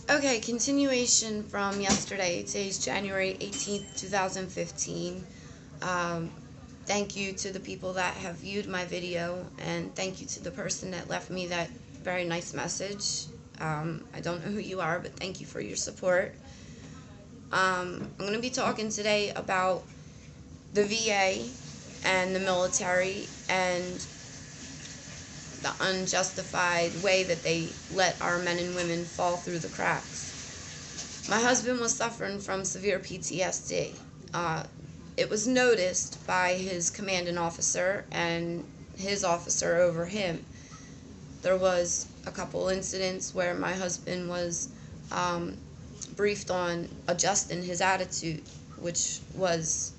Okay, continuation from yesterday. Today's January 18th, 2015. Um, Thank you to the people that have viewed my video, and thank you to the person that left me that very nice message. I don't know who you are, but thank you for your support. I'm going to be talking today about the VA and the military and the unjustified way that they let our men and women fall through the cracks. My husband was suffering from severe PTSD. It was noticed by his commanding officer and his officer over him. There was a couple incidents where my husband was briefed on adjusting his attitude, which was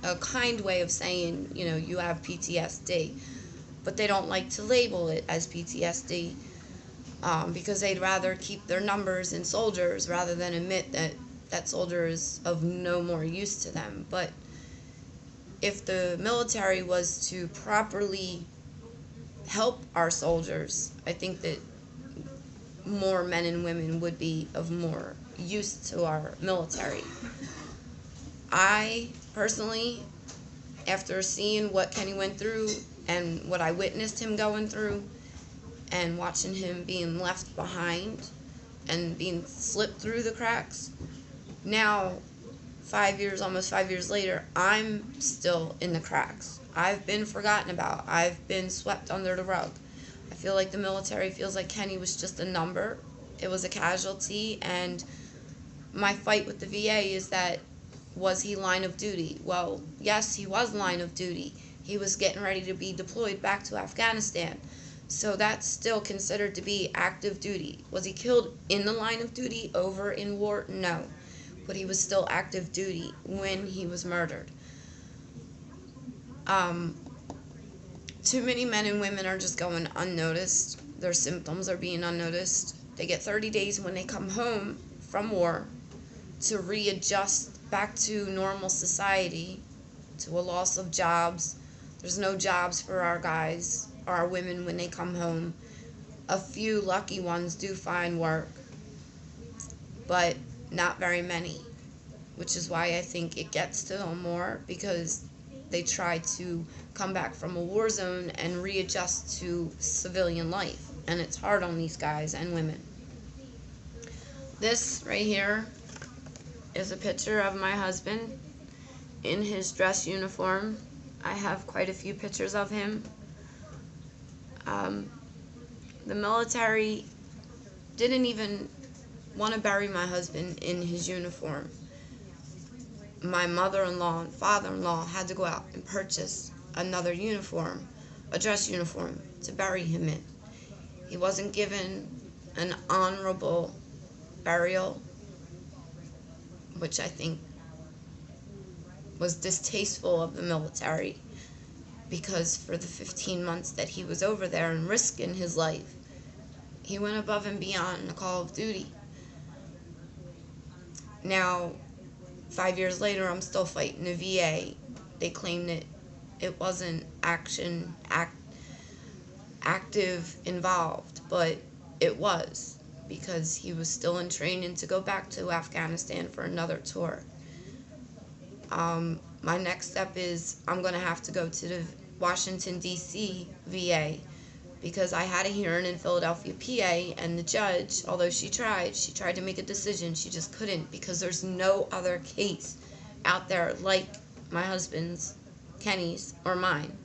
a kind way of saying, you have PTSD. But they don't like to label it as PTSD because they'd rather keep their numbers in soldiers rather than admit that that soldier is of no more use to them. But if the military was to properly help our soldiers, I think that more men and women would be of more use to our military. I personally, after seeing what Kenny went through and what I witnessed him going through and watching him being left behind and being slipped through the cracks, now 5 years, almost 5 years later, I'm still in the cracks. I've been forgotten about. I've been swept under the rug. I feel like the military feels like Kenny was just a number. It was a casualty, and my fight with the VA is that, was he line of duty? Well, yes, he was line of duty. He was getting ready to be deployed back to Afghanistan. So that's still considered to be active duty. Was he killed in the line of duty over in war? No. But he was still active duty when he was murdered. Too many men and women are just going unnoticed. Their symptoms are being unnoticed. They get 30 days when they come home from war to readjust back to normal society, to a loss of jobs. There's no jobs for our guys or our women when they come home. A few lucky ones do find work, but not very many, which is why I think it gets to them more, because they try to come back from a war zone and readjust to civilian life, and it's hard on these guys and women. This right here is a picture of my husband in his dress uniform. I have quite a few pictures of him. The military didn't even want to bury my husband in his uniform. My mother-in-law and father-in-law had to go out and purchase another uniform, a dress uniform, to bury him in. He wasn't given an honorable burial, which I think was distasteful of the military, because for the 15 months that he was over there and risking his life, he went above and beyond the call of duty. Now, 5 years later, I'm still fighting the VA. They claim that it wasn't active involved, but it was, because he was still in training to go back to Afghanistan for another tour. My next step is I'm going to have to go to the Washington, D.C. VA, because I had a hearing in Philadelphia, PA, and the judge, although she tried to make a decision, she just couldn't, because there's no other case out there like my husband's, Kenny's, or mine,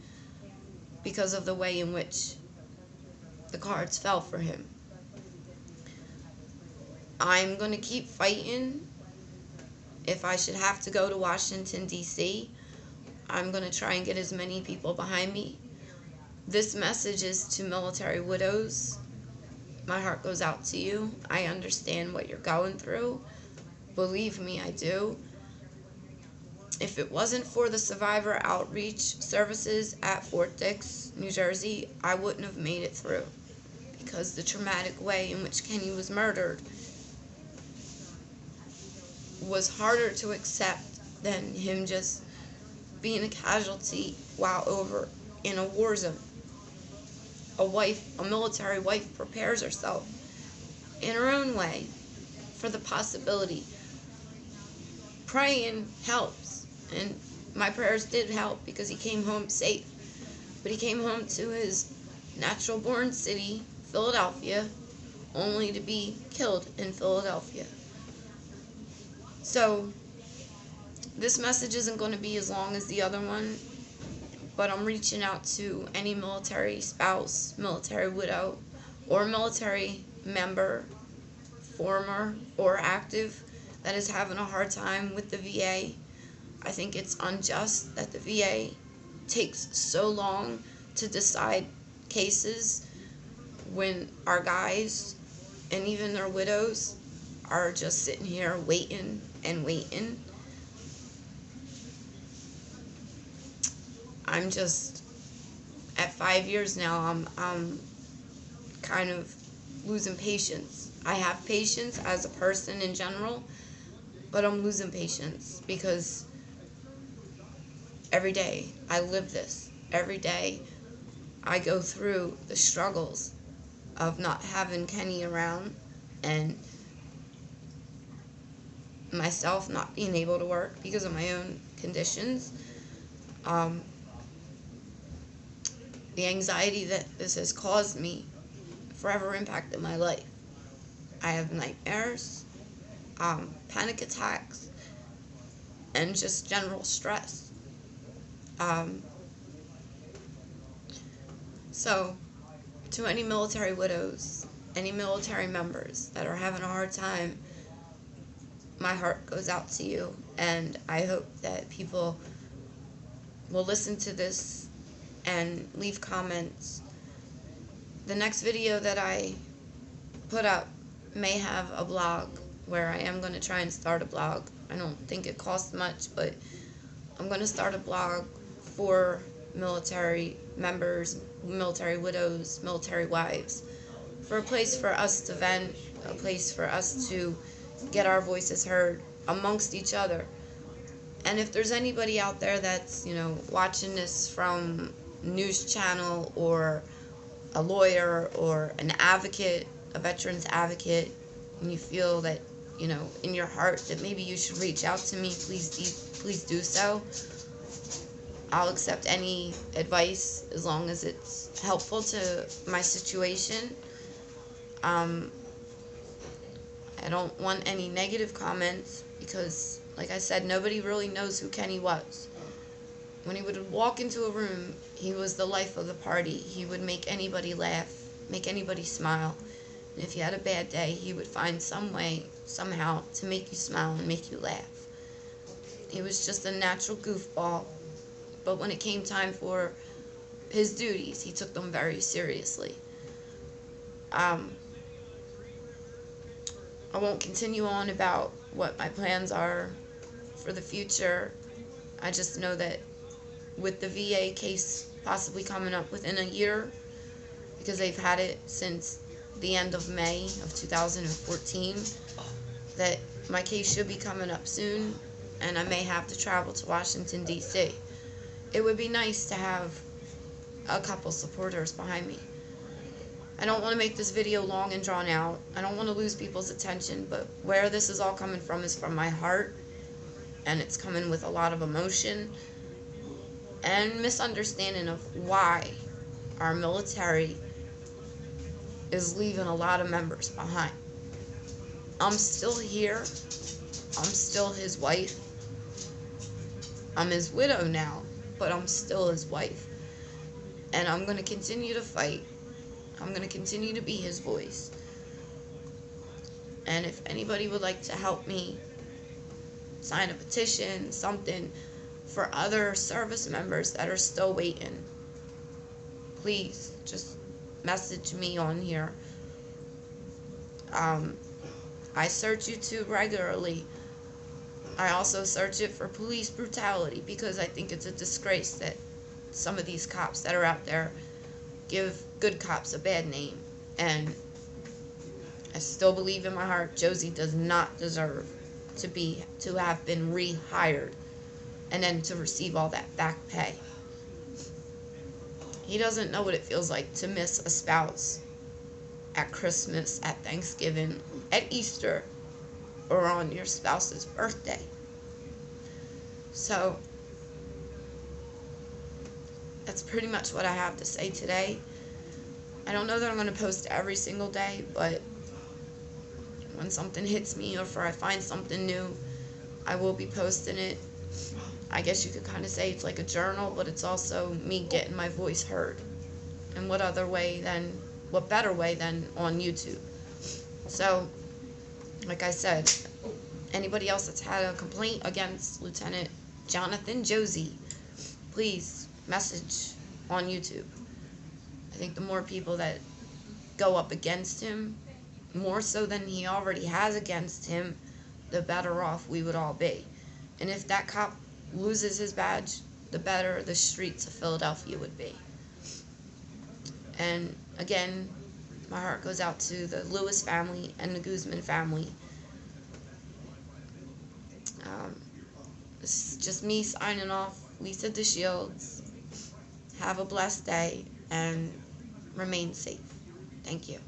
because of the way in which the cards fell for him. I'm going to keep fighting. If I should have to go to Washington, D.C., I'm going to try and get as many people behind me. This message is to military widows. My heart goes out to you. I understand what you're going through. Believe me, I do. If it wasn't for the survivor outreach services at Fort Dix, New Jersey, I wouldn't have made it through, because the traumatic way in which Kenny was murdered was harder to accept than him just being a casualty while over in a war zone. A military wife, prepares herself in her own way for the possibility. Praying helps, and my prayers did help because he came home safe. But he came home to his natural born city, Philadelphia, only to be killed in Philadelphia. So this message isn't going to be as long as the other one, but I'm reaching out to any military spouse, military widow, or military member, former or active, that is having a hard time with the VA. I think it's unjust that the VA takes so long to decide cases when our guys and even their widows are just sitting here waiting and waiting. I'm just, at 5 years now, I'm kind of losing patience. I have patience as a person in general, but I'm losing patience because every day I live this. Every day I go through the struggles of not having Kenny around and myself not being able to work because of my own conditions. The anxiety that this has caused me forever impacted my life. I have nightmares, panic attacks, and just general stress. So, to any military widows, any military members that are having a hard time, my heart goes out to you, and I hope that people will listen to this and leave comments. The next video that I put up may have a blog, where I am going to try and start a blog. I don't think it costs much, but I'm going to start a blog for military members, military widows, military wives, for a place for us to vent, a place for us to get our voices heard amongst each other. And if there's anybody out there that's, watching this from news channel or a lawyer or an advocate, a veterans advocate, and you feel that, in your heart that maybe you should reach out to me, please do so. I'll accept any advice as long as it's helpful to my situation. I don't want any negative comments because, like I said, nobody really knows who Kenny was. When he would walk into a room, he was the life of the party. He would make anybody laugh, make anybody smile. And if you had a bad day, he would find some way, somehow, to make you smile and make you laugh. He was just a natural goofball. But when it came time for his duties, he took them very seriously. I won't continue on about what my plans are for the future. I just know that with the VA case possibly coming up within a year, because they've had it since the end of May of 2014, that my case should be coming up soon, and I may have to travel to Washington, D.C. It would be nice to have a couple supporters behind me. I don't want to make this video long and drawn out. I don't want to lose people's attention, but where this is all coming from is from my heart, and it's coming with a lot of emotion and misunderstanding of why our military is leaving a lot of members behind. I'm still here. I'm still his wife. I'm his widow now, but I'm still his wife. And I'm going to continue to fight. I'm going to continue to be his voice. And if anybody would like to help me sign a petition, something for other service members that are still waiting, please just message me on here. I search YouTube regularly. I also search it for police brutality because I think it's a disgrace that some of these cops that are out there give good cops a bad name. And I still believe in my heart Josie does not deserve to have been rehired and then to receive all that back pay. He doesn't know what it feels like to miss a spouse at Christmas, at Thanksgiving, at Easter, or on your spouse's birthday. So that's pretty much what I have to say today. I don't know that I'm going to post every single day, but when something hits me or if I find something new, I will be posting it. I guess you could kind of say it's like a journal, but it's also me getting my voice heard. And what better way than on YouTube? So, like I said, anybody else that's had a complaint against Lieutenant Jonathan Josie, please message on YouTube. I think the more people that go up against him, more so than he already has against him, the better off we would all be. And if that cop loses his badge, the better the streets of Philadelphia would be. And again, my heart goes out to the Lewis family and the Guzman family. This is just me signing off. Lisa DeShields. Have a blessed day and remain safe. Thank you.